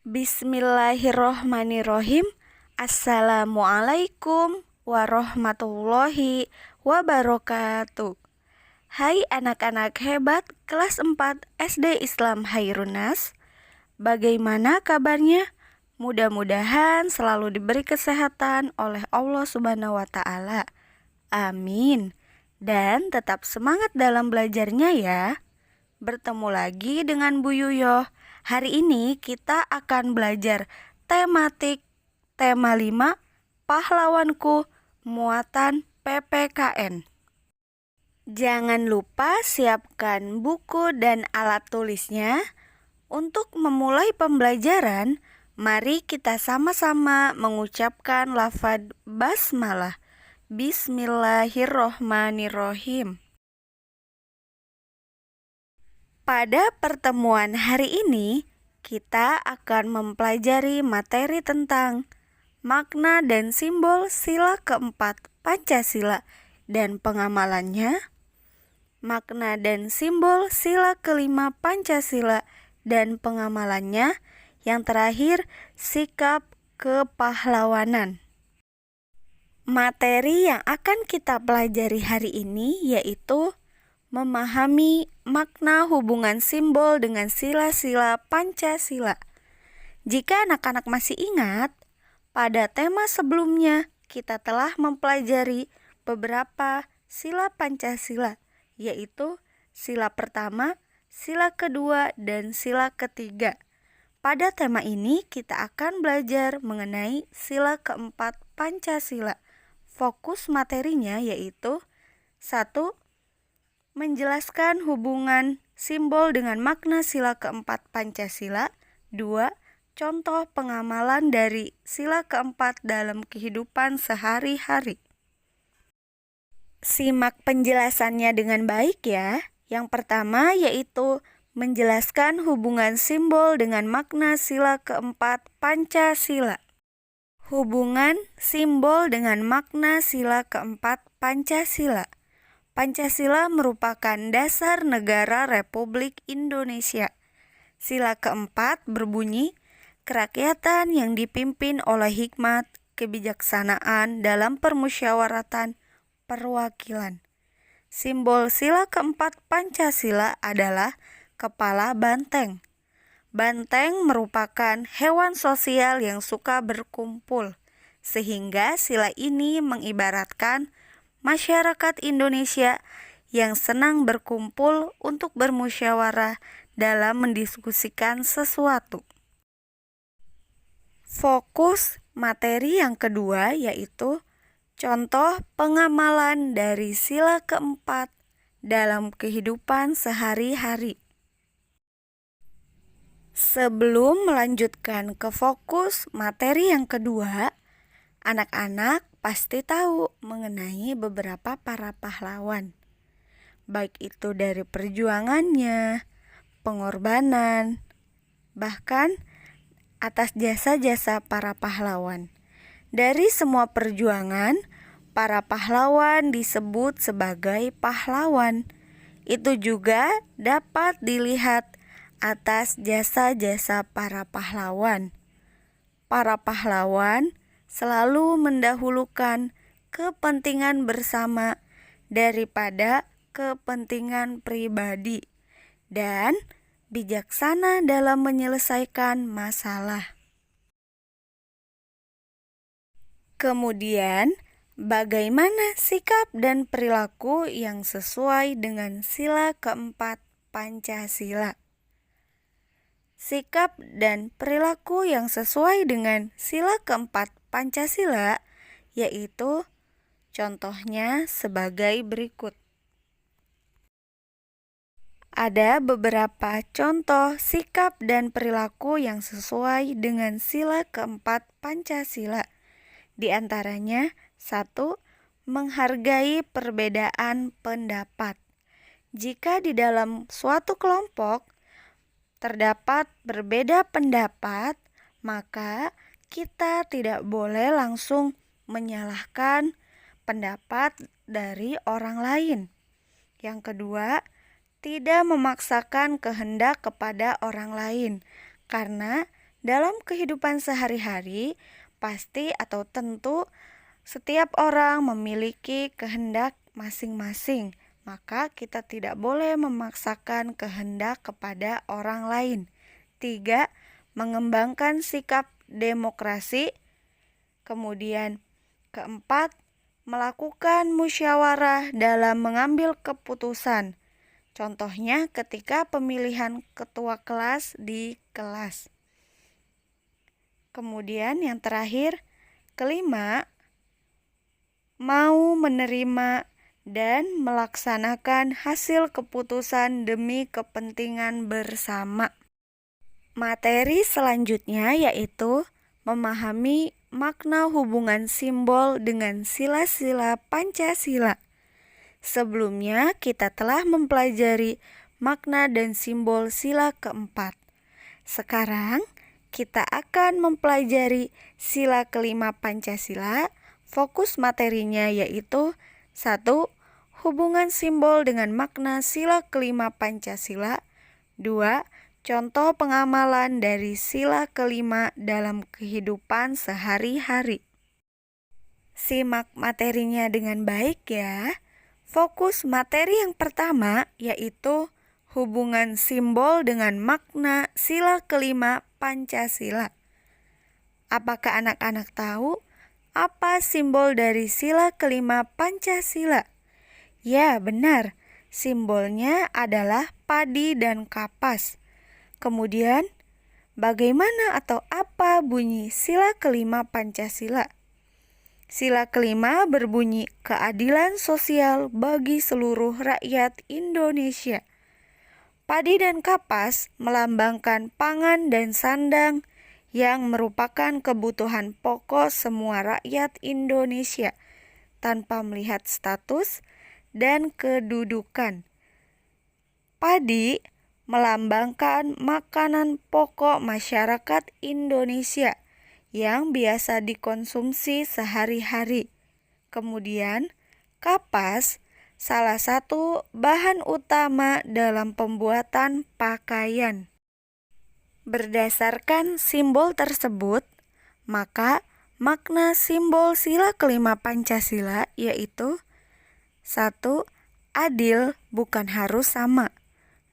Bismillahirrohmanirrohim. Assalamualaikum warahmatullahi wabarakatuh. Hai anak-anak hebat kelas 4 SD Islam Hairunas. Bagaimana kabarnya? Mudah-mudahan selalu diberi kesehatan oleh Allah Subhanahu wa taala. Amin. Dan tetap semangat dalam belajarnya ya. Bertemu lagi dengan Bu Yuyoh. Hari ini kita akan belajar tematik tema 5 pahlawanku muatan PPKN. Jangan lupa siapkan buku dan alat tulisnya. Untuk memulai pembelajaran, mari kita sama-sama mengucapkan lafaz basmalah. Bismillahirrohmanirrohim. Pada pertemuan hari ini, kita akan mempelajari materi tentang makna dan simbol sila keempat Pancasila dan pengamalannya, makna dan simbol sila kelima Pancasila dan pengamalannya, yang terakhir sikap kepahlawanan. Materi yang akan kita pelajari hari ini yaitu memahami makna hubungan simbol dengan sila-sila Pancasila. Jika anak-anak masih ingat, pada tema sebelumnya kita telah mempelajari beberapa sila Pancasila, yaitu sila pertama, sila kedua, dan sila ketiga. Pada tema ini kita akan belajar mengenai sila keempat Pancasila. Fokus materinya yaitu 1. Menjelaskan hubungan simbol dengan makna sila keempat Pancasila. 2. Contoh pengamalan dari sila keempat dalam kehidupan sehari-hari. Simak penjelasannya dengan baik ya. Yang pertama yaitu menjelaskan hubungan simbol dengan makna sila keempat Pancasila. Hubungan simbol dengan makna sila keempat Pancasila. Pancasila merupakan dasar negara Republik Indonesia. Sila keempat berbunyi, kerakyatan yang dipimpin oleh hikmat, kebijaksanaan dalam permusyawaratan perwakilan. Simbol sila keempat Pancasila adalah kepala banteng. Banteng merupakan hewan sosial yang suka berkumpul, sehingga sila ini mengibaratkan masyarakat Indonesia yang senang berkumpul untuk bermusyawarah dalam mendiskusikan sesuatu. Fokus materi yang kedua yaitu contoh pengamalan dari sila keempat dalam kehidupan sehari-hari. Sebelum melanjutkan ke fokus materi yang kedua, anak-anak pasti tahu mengenai beberapa para pahlawan, baik itu dari perjuangannya, pengorbanan, bahkan atas jasa-jasa para pahlawan. Dari semua perjuangan, para pahlawan disebut sebagai pahlawan. Itu juga dapat dilihat atas jasa-jasa para pahlawan. Para pahlawan selalu mendahulukan kepentingan bersama daripada kepentingan pribadi dan bijaksana dalam menyelesaikan masalah. Kemudian, bagaimana sikap dan perilaku yang sesuai dengan sila keempat Pancasila? Sikap dan perilaku yang sesuai dengan sila keempat Pancasila yaitu contohnya sebagai berikut. Ada beberapa contoh sikap dan perilaku yang sesuai dengan sila keempat Pancasila. Di antaranya 1. Menghargai perbedaan pendapat. Jika di dalam suatu kelompok terdapat berbeda pendapat, maka kita tidak boleh langsung menyalahkan pendapat dari orang lain. Yang kedua, tidak memaksakan kehendak kepada orang lain, karena Dalam kehidupan sehari-hari, pasti atau tentu setiap orang memiliki kehendak masing-masing. Maka kita tidak boleh memaksakan kehendak kepada orang lain. 3. Mengembangkan sikap demokrasi. Kemudian keempat, melakukan musyawarah dalam mengambil keputusan. Contohnya ketika pemilihan ketua kelas di kelas. Kemudian yang terakhir, kelima, mau menerima dan melaksanakan hasil keputusan demi kepentingan bersama. Materi selanjutnya yaitu memahami makna hubungan simbol dengan sila-sila Pancasila. Sebelumnya kita telah mempelajari makna dan simbol sila keempat. Sekarang kita akan mempelajari sila kelima Pancasila. Fokus materinya yaitu 1. Hubungan simbol dengan makna sila kelima Pancasila. 2. Contoh pengamalan dari sila kelima dalam kehidupan sehari-hari. Simak materinya dengan baik ya. Fokus materi yang pertama yaitu hubungan simbol dengan makna sila kelima Pancasila. Apakah anak-anak tahu apa simbol dari sila kelima Pancasila? Ya, benar. Simbolnya adalah padi dan kapas. Kemudian, bagaimana atau apa bunyi sila kelima Pancasila? Sila kelima berbunyi keadilan sosial bagi seluruh rakyat Indonesia. Padi dan kapas melambangkan pangan dan sandang yang merupakan kebutuhan pokok semua rakyat Indonesia tanpa melihat status dan kedudukan. Padi melambangkan makanan pokok masyarakat Indonesia yang biasa dikonsumsi sehari-hari. Kemudian, kapas salah satu bahan utama dalam pembuatan pakaian. Berdasarkan simbol tersebut, maka makna simbol sila kelima Pancasila yaitu 1. Adil bukan harus sama.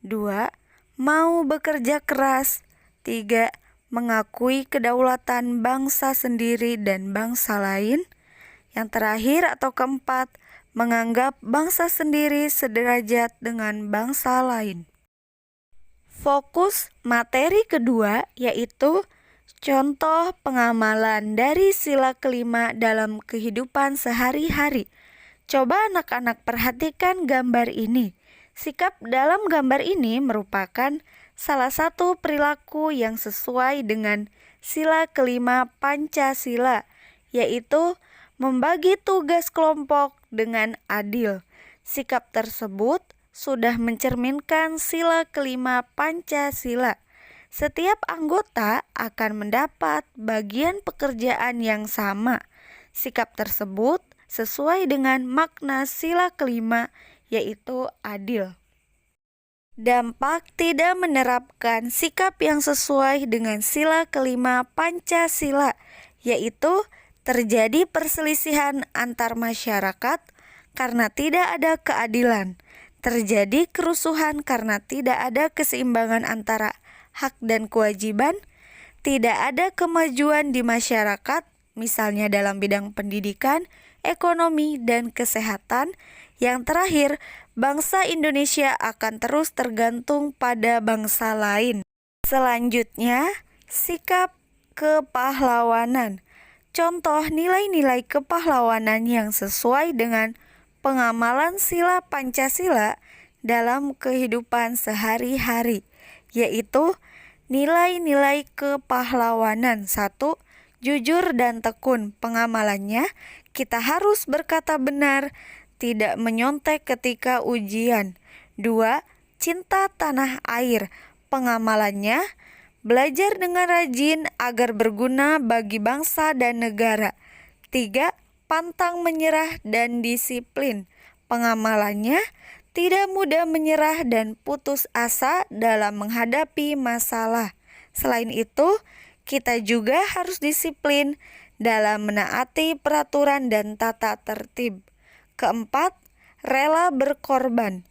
2. Mau bekerja keras. 3. Mengakui kedaulatan bangsa sendiri dan bangsa lain. Yang terakhir atau keempat, menganggap bangsa sendiri sederajat dengan bangsa lain. Fokus materi kedua yaitu contoh pengamalan dari sila kelima dalam kehidupan sehari-hari. Coba anak-anak perhatikan gambar ini. Sikap dalam gambar ini merupakan salah satu perilaku yang sesuai dengan sila kelima Pancasila, yaitu membagi tugas kelompok dengan adil. Sikap tersebut sudah mencerminkan sila kelima Pancasila. Setiap anggota akan mendapat bagian pekerjaan yang sama. Sikap tersebut sesuai dengan makna sila kelima, yaitu adil. Dampak tidak menerapkan sikap yang sesuai dengan sila kelima Pancasila, yaitu terjadi perselisihan antar masyarakat karena tidak ada keadilan. Terjadi kerusuhan karena tidak ada keseimbangan antara hak dan kewajiban. Tidak ada kemajuan di masyarakat, misalnya dalam bidang pendidikan, ekonomi, dan kesehatan. Yang terakhir, bangsa Indonesia akan terus tergantung pada bangsa lain. Selanjutnya, sikap kepahlawanan. Contoh nilai-nilai kepahlawanan yang sesuai dengan pengamalan sila Pancasila dalam kehidupan sehari-hari, yaitu nilai-nilai kepahlawanan. 1. Jujur dan tekun. Pengamalannya, kita harus berkata benar, tidak menyontek ketika ujian. 2. Cinta tanah air. Pengamalannya, belajar dengan rajin agar berguna bagi bangsa dan negara. 3. Pantang menyerah dan disiplin. Pengamalannya, tidak mudah menyerah dan putus asa dalam menghadapi masalah. Selain itu, Kita juga harus disiplin dalam menaati peraturan dan tata tertib. Keempat, rela berkorban,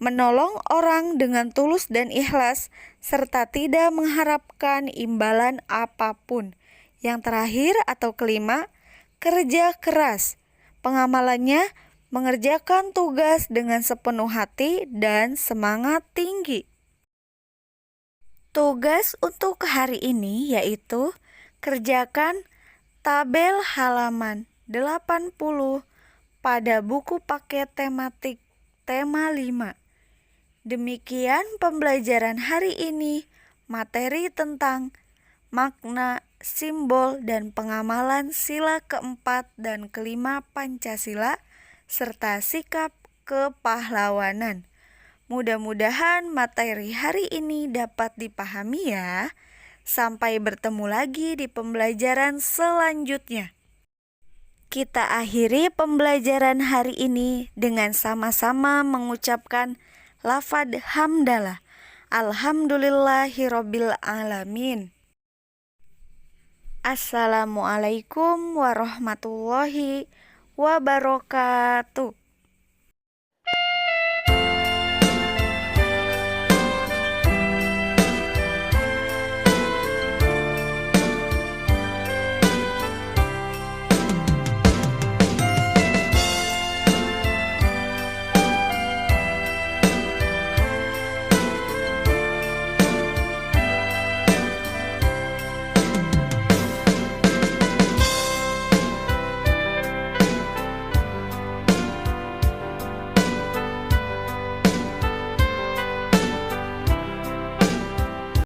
menolong orang dengan tulus dan ikhlas, serta tidak mengharapkan imbalan apapun. Yang terakhir atau kelima, kerja keras. Pengamalannya mengerjakan tugas dengan sepenuh hati dan semangat tinggi. Tugas untuk hari ini yaitu kerjakan tabel halaman 80 pada buku paket tematik tema 5. Demikian pembelajaran hari ini, materi tentang makna, simbol, dan pengamalan sila keempat dan kelima Pancasila, serta sikap kepahlawanan. Mudah-mudahan materi hari ini dapat dipahami ya. Sampai bertemu lagi di pembelajaran selanjutnya. Kita akhiri pembelajaran hari ini dengan sama-sama mengucapkan lafadz hamdalah. Alhamdulillahirabbil alamin. Assalamualaikum warahmatullahi wabarakatuh.